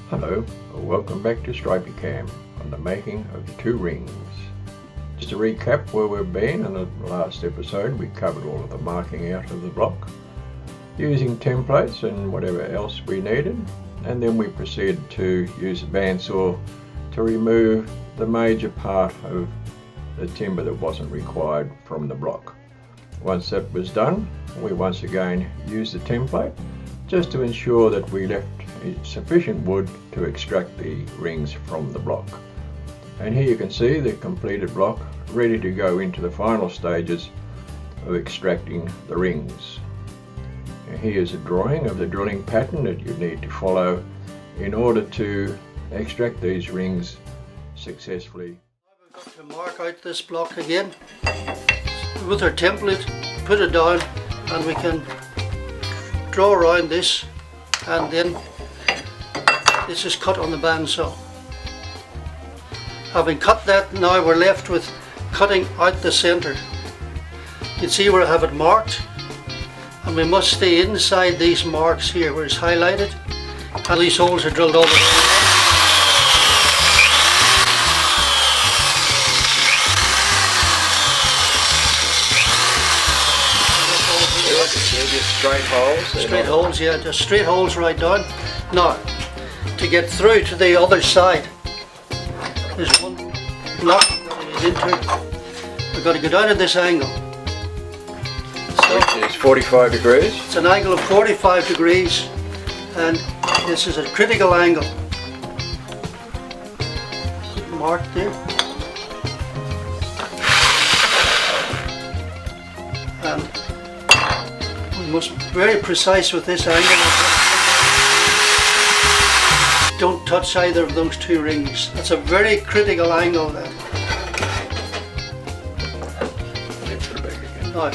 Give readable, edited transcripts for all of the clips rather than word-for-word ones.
Hello, welcome back to Stripey Cam on the making of the two rings. Just to recap where we've been, in the last episode we covered all of the marking out of the block using templates and whatever else we needed, and then we proceeded to use a bandsaw to remove the major part of the timber that wasn't required from the block. Once that was done, we once again used the template just to ensure that we left sufficient wood to extract the rings from the block. And here you can see the completed block ready to go into the final stages of extracting the rings. And here's a drawing of the drilling pattern that you need to follow in order to extract these rings successfully. We've got to mark out this block again with our template, put it down, and we can draw around this, and then this is cut on the bandsaw. Having cut that, now we're left with cutting out the centre. You can see where I have it marked, and we must stay inside these marks here where it's highlighted, and these holes are drilled all the way. Just straight holes? Straight holes, yeah, just straight holes right down. Now, to get through to the other side, there's one block we've got to get into. We've got to go down at this angle. So, Which is 45 degrees? it's an angle of 45 degrees, and this is a critical angle. Marked there. And we must be very precise with this angle. Don't touch either of those two rings. That's a very critical angle then. Now,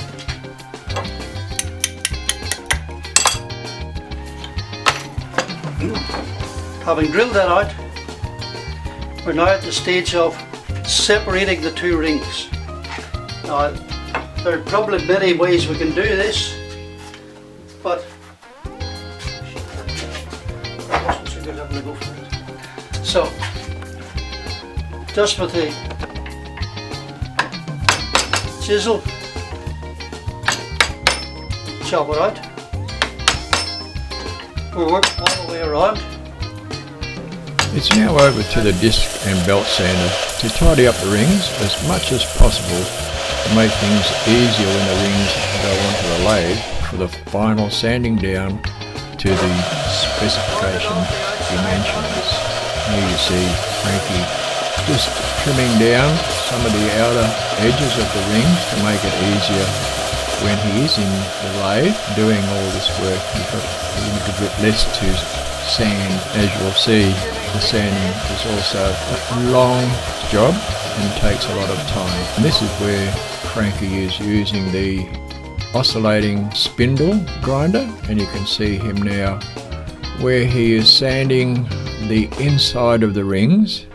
having drilled that out, we're now at the stage of separating the two rings. Now, there are probably many ways we can do this, but I wasn't so good having to go for it. So, just with the chisel, chop it out. We work all the way around. It's now over to the disc and belt sander to tidy up the rings as much as possible to make things easier when the rings go onto the lathe for the final sanding down to the specification dimensions. Here you see Frankie just trimming down some of the outer edges of the rings to make it easier when he is in the lathe doing all this work. You've got a little bit less to sand. As you'll see, the sanding is also a long job and takes a lot of time. And this is where Frankie is using the oscillating spindle grinder, and you can see him now where he is sanding the inside of the rings,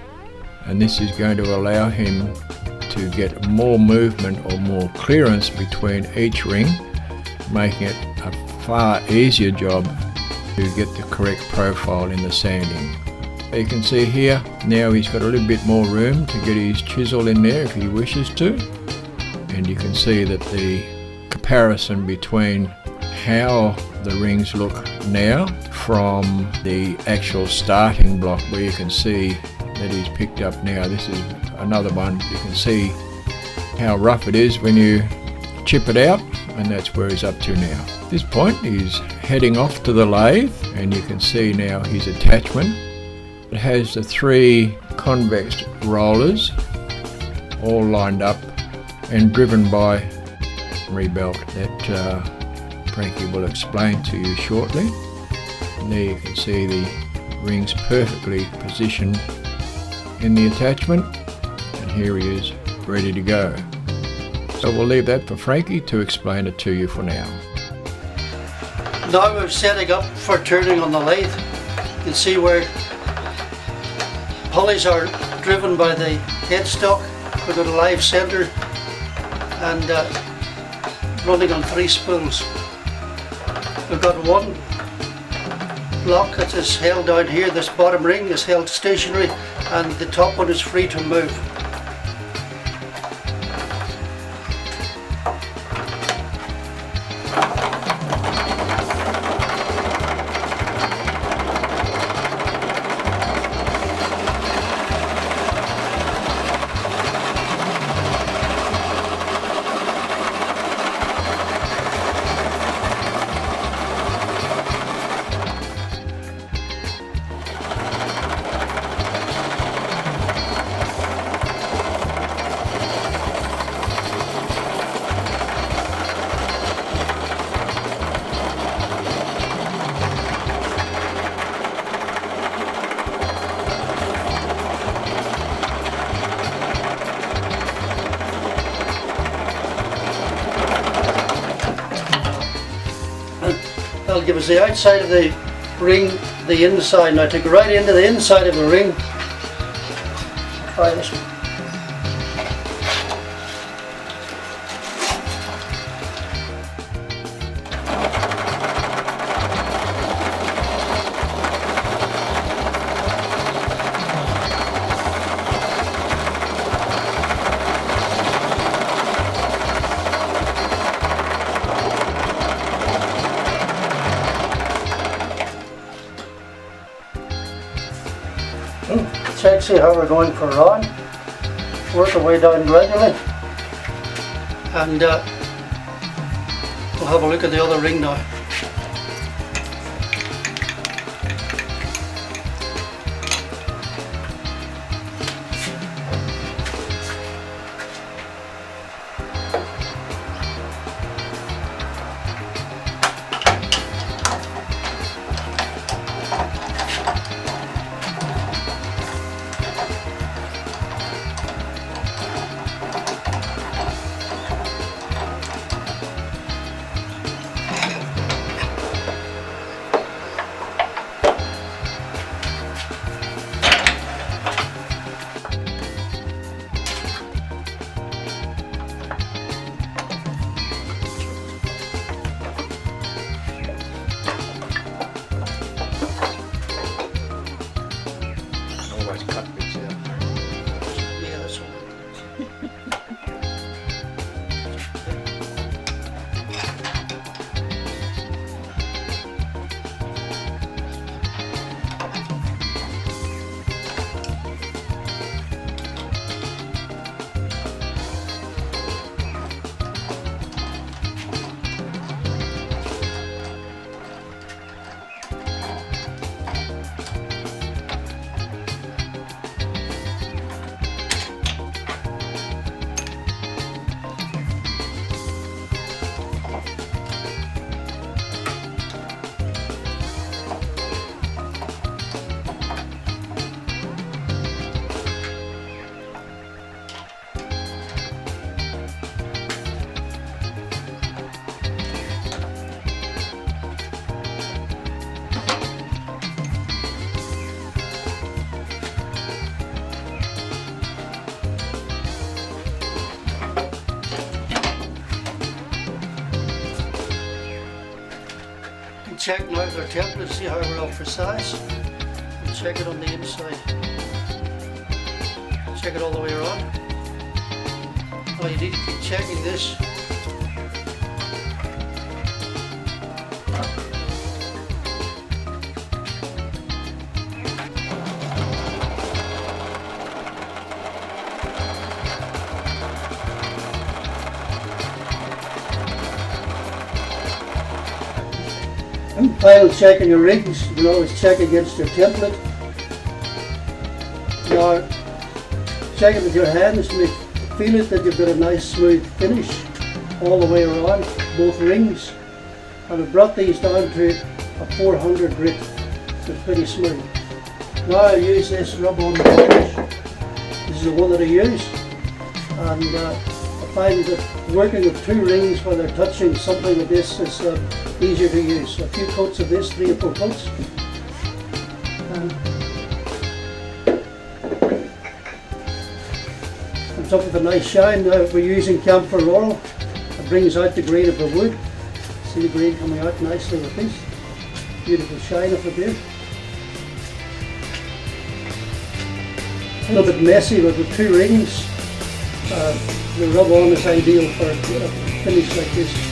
and this is going to allow him to get more movement or more clearance between each ring, making it a far easier job to get the correct profile in the sanding. You can see here now he's got a little bit more room to get his chisel in there if he wishes to, and you can see that the comparison between how the rings look now from the actual starting block, where you can see that he's picked up now. This is another one. You can see how rough it is when you chip it out, and that's where he's up to now. At this point he's heading off to the lathe, and you can see now his attachment. It has the three convex rollers all lined up and driven by a rebelt that Frankie will explain to you shortly. And there you can see the rings perfectly positioned in the attachment, and here he is ready to go. So we'll leave that for Frankie to explain it to you for now. Now we're setting up for turning on the lathe. You can see where pulleys are driven by the headstock. We've got a live centre and running on 3 spools. We've got one block that is held down here, this bottom ring is held stationary and the top one is free to move. That'll give us the outside of the ring, the inside. Now to go right into the inside of the ring, try this one. Check, see how we're going for a round. Work our way down gradually. And we'll have a look at the other ring now. Always cut bits out. Yeah, that's all. Check now their template, see how we're off for size, and check it on the inside. Check it all the way around. Oh, you need to keep checking this. And final checking your rings, you can always check against your template. Now, check it with your hands to feel it that you've got a nice smooth finish all the way around, both rings. And I've brought these down to a 400 grit, so it's pretty smooth. Now I use this rub-on polish. This is the one that I use. And I find that working with two rings when they're touching something like this is easier to use. So a few coats of this, 3 or 4 coats. Comes up with a nice shine. Now if we're using camphor laurel, it brings out the grain of the wood. See the grain coming out nicely with this. beautiful shine of the beard. A little bit messy, but with 2 rings, the rub-on is ideal for a finish like this.